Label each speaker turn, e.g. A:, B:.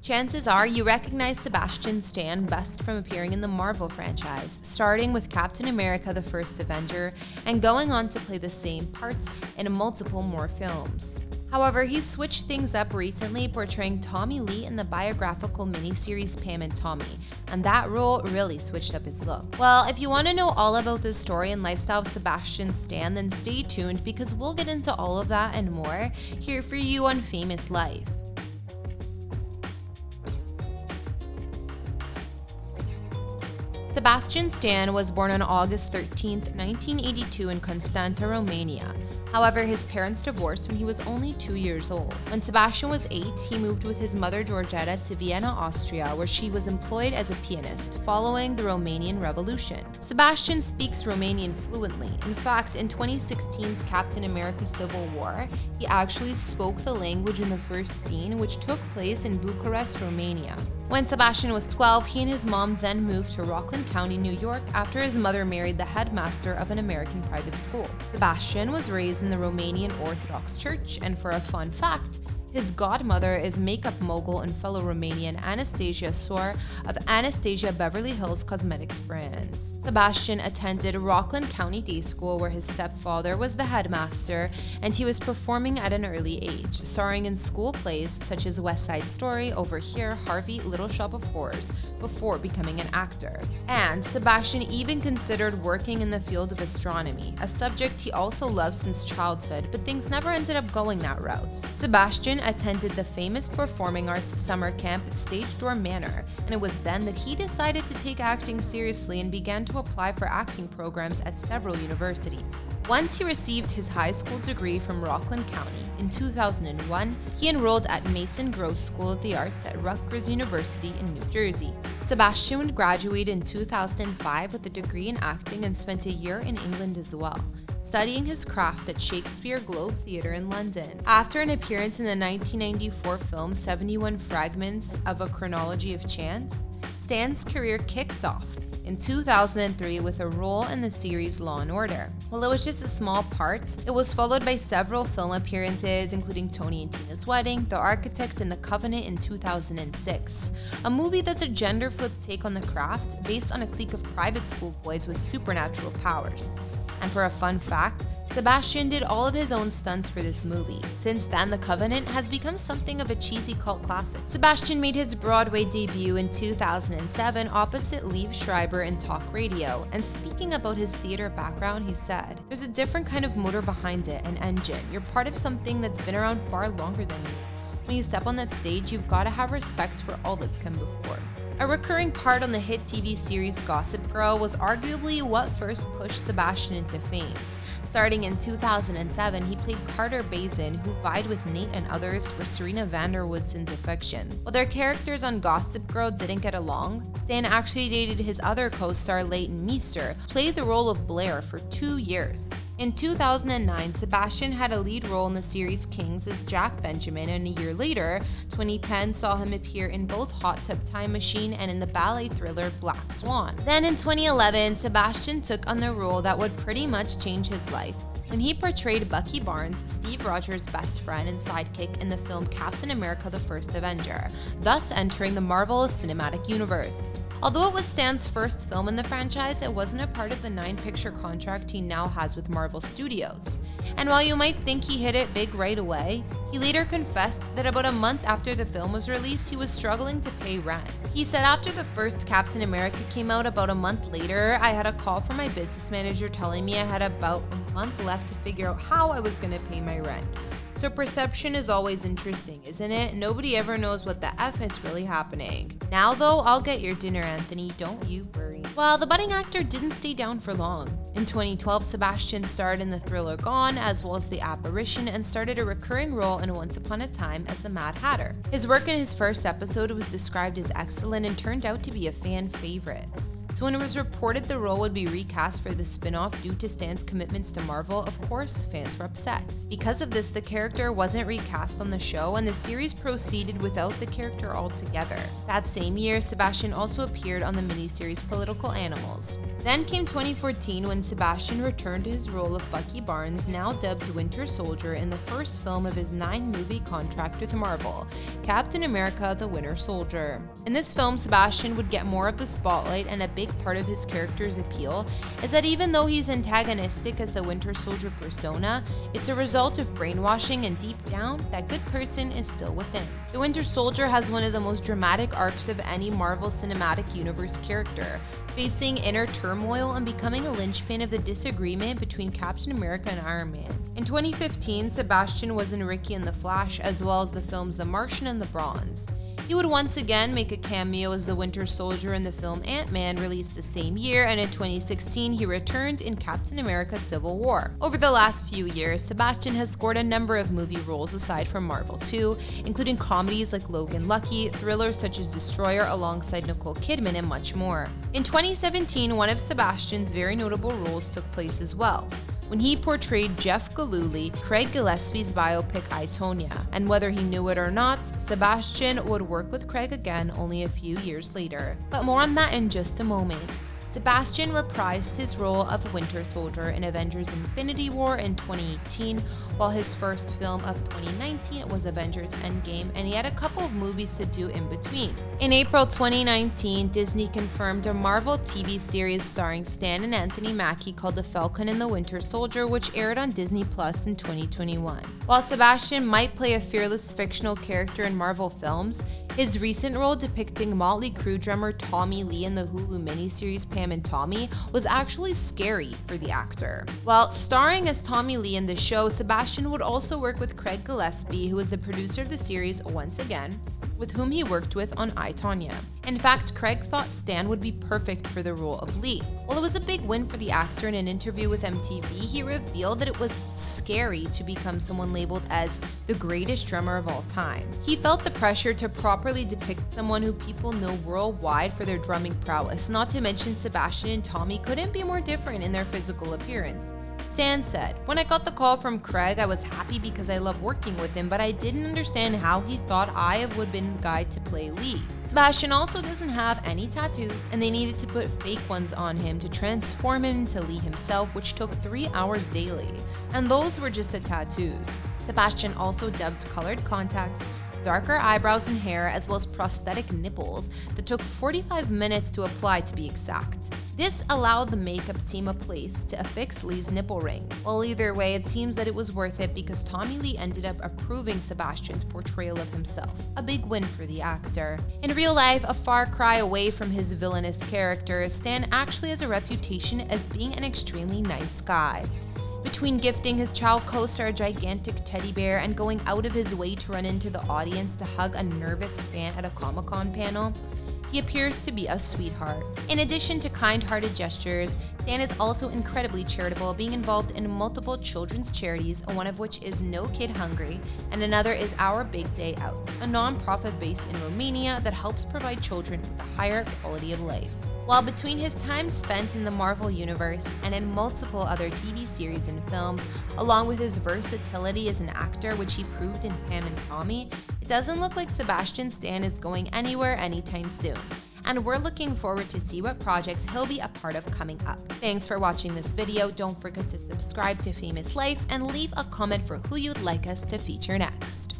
A: Chances are you recognize Sebastian Stan best from appearing in the Marvel franchise, starting with Captain America: The First Avenger and going on to play the same parts in multiple more films. However, he switched things up recently, portraying Tommy Lee in the biographical miniseries Pam Tommy, and that role really switched up his look. Well, if you want to know all about the story and lifestyle of Sebastian Stan, then stay tuned because we'll get into all of that and more here for you on Famous Life. Sebastian Stan was born on August 13, 1982 in Constanta, Romania. However, his parents divorced when he was only 2 years old. When Sebastian was 8, he moved with his mother Georgetta to Vienna, Austria, where she was employed as a pianist following the Romanian Revolution. Sebastian speaks Romanian fluently. In fact, in 2016's Captain America: Civil War, he actually spoke the language in the first scene, which took place in Bucharest, Romania. When Sebastian was 12, he and his mom then moved to Rockland County, New York, after his mother married the headmaster of an American private school. Sebastian was raised in the Romanian Orthodox Church, and for a fun fact, his godmother is makeup mogul and fellow Romanian Anastasia Soar of Anastasia Beverly Hills Cosmetics brands. Sebastian attended Rockland County Day School, where his stepfather was the headmaster, and he was performing at an early age, starring in school plays such as West Side Story, Over Here, Harvey, Little Shop of Horrors, before becoming an actor. And Sebastian even considered working in the field of astronomy, a subject he also loved since childhood, but things never ended up going that route. Sebastian attended the famous performing arts summer camp Stage Door Manor, and it was then that he decided to take acting seriously and began to apply for acting programs at several universities. Once he received his high school degree from Rockland County in 2001, he enrolled at Mason Gross School of the Arts at Rutgers University in New Jersey. Sebastian would graduate in 2005 with a degree in acting and spent a year in England as well, studying his craft at Shakespeare Globe Theatre in London. After an appearance in the 1994 film 71 Fragments of a Chronology of Chance, Stan's career kicked off in 2003 with a role in the series Law & Order. While it was just a small part, it was followed by several film appearances, including Tony and Tina's Wedding, The Architect, and The Covenant in 2006, a movie that's a gender-flipped take on the craft based on a clique of private school boys with supernatural powers. And for a fun fact, Sebastian did all of his own stunts for this movie. Since then, The Covenant has become something of a cheesy cult classic. Sebastian made his Broadway debut in 2007 opposite Liev Schreiber in Talk Radio, and speaking about his theater background, he said, "There's a different kind of motor behind it, an engine. You're part of something that's been around far longer than you. When you step on that stage, you've got to have respect for all that's come before." A recurring part on the hit TV series Gossip Girl was arguably what first pushed Sebastian into fame. Starting in 2007, he played Carter Bazin, who vied with Nate and others for Serena van der Woodsen's affection. While their characters on Gossip Girl didn't get along, Stan actually dated his other co-star Leighton Meester, who played the role of Blair for 2 years. In 2009, Sebastian had a lead role in the series Kings as Jack Benjamin, and a year later, 2010 saw him appear in both Hot Tub Time Machine and in the ballet thriller Black Swan. Then in 2011, Sebastian took on the role that would pretty much change his life when he portrayed Bucky Barnes, Steve Rogers' best friend and sidekick in the film Captain America: The First Avenger, thus entering the Marvel Cinematic Universe. Although it was Stan's first film in the franchise, it wasn't a part of the 9-picture contract he now has with Marvel Studios. And while you might think he hit it big right away, he later confessed that about a month after the film was released, he was struggling to pay rent. He said, "After the first Captain America came out about a month later, I had a call from my business manager telling me I had about a month left to figure out how I was going to pay my rent. So perception is always interesting, isn't it? Nobody ever knows what the F is really happening. Now though, I'll get your dinner, Anthony, don't you worry." Well, the budding actor didn't stay down for long. In 2012, Sebastian starred in the thriller Gone, as well as The Apparition, and started a recurring role in Once Upon a Time as the Mad Hatter. His work in his first episode was described as excellent and turned out to be a fan favorite. So when it was reported the role would be recast for the spin-off due to Stan's commitments to Marvel, of course, fans were upset. Because of this, the character wasn't recast on the show, and the series proceeded without the character altogether. That same year, Sebastian also appeared on the miniseries Political Animals. Then came 2014 when Sebastian returned to his role of Bucky Barnes, now dubbed Winter Soldier, in the first film of his 9-movie contract with Marvel, Captain America: The Winter Soldier. In this film, Sebastian would get more of the spotlight, and a big part of his character's appeal is that even though he's antagonistic as the Winter Soldier persona, it's a result of brainwashing, and deep down, that good person is still within. The Winter Soldier has one of the most dramatic arcs of any Marvel Cinematic Universe character, facing inner turmoil and becoming a linchpin of the disagreement between Captain America and Iron Man. In 2015, Sebastian was in Ricky and the Flash, as well as the films The Martian and The Bronze. He would once again make a cameo as the Winter Soldier in the film Ant-Man, released the same year, and in 2016 he returned in Captain America: Civil War. Over the last few years, Sebastian has scored a number of movie roles aside from Marvel too, including comedies like Logan Lucky, thrillers such as Destroyer alongside Nicole Kidman, and much more. In 2017, one of Sebastian's very notable roles took place as well, when he portrayed Jeff Gillooly, Craig Gillespie's biopic I, Tonya. And whether he knew it or not, Sebastian would work with Craig again only a few years later. But more on that in just a moment. Sebastian reprised his role of Winter Soldier in Avengers: Infinity War in 2018, while his first film of 2019 was Avengers: Endgame, and he had a couple of movies to do in between. In April 2019, Disney confirmed a Marvel TV series starring Stan and Anthony Mackie called The Falcon and the Winter Soldier, which aired on Disney Plus in 2021. While Sebastian might play a fearless fictional character in Marvel films, his recent role depicting Motley Crue drummer Tommy Lee in the Hulu miniseries Pam Tommy was actually scary for the actor. While starring as Tommy Lee in the show, Sebastian would also work with Craig Gillespie, who is the producer of the series once again, with whom he worked with on I, Tonya. In fact, Craig thought Stan would be perfect for the role of Lee. While it was a big win for the actor, in an interview with MTV, he revealed that it was scary to become someone labeled as the greatest drummer of all time. He felt the pressure to properly depict someone who people know worldwide for their drumming prowess, not to mention Sebastian and Tommy couldn't be more different in their physical appearance. Stan said, "When I got the call from Craig, I was happy because I love working with him, but I didn't understand how he thought I would have been the guy to play Lee." Sebastian also doesn't have any tattoos, and they needed to put fake ones on him to transform him into Lee himself, which took 3 hours daily. And those were just the tattoos. Sebastian also dubbed colored contacts, darker eyebrows and hair, as well as prosthetic nipples that took 45 minutes to apply, to be exact. This allowed the makeup team a place to affix Lee's nipple ring. Well, either way, it seems that it was worth it because Tommy Lee ended up approving Sebastian's portrayal of himself. A big win for the actor. In real life, a far cry away from his villainous character, Stan actually has a reputation as being an extremely nice guy. Between gifting his child co-star a gigantic teddy bear and going out of his way to run into the audience to hug a nervous fan at a Comic-Con panel, he appears to be a sweetheart. In addition to kind-hearted gestures, Stan is also incredibly charitable, being involved in multiple children's charities, one of which is No Kid Hungry, and another is Our Big Day Out, a non-profit based in Romania that helps provide children with a higher quality of life. While between his time spent in the Marvel Universe and in multiple other TV series and films, along with his versatility as an actor, which he proved in Pam and Tommy, it doesn't look like Sebastian Stan is going anywhere anytime soon. And we're looking forward to see what projects he'll be a part of coming up. Thanks for watching this video. Don't forget to subscribe to Famous Life and leave a comment for who you'd like us to feature next.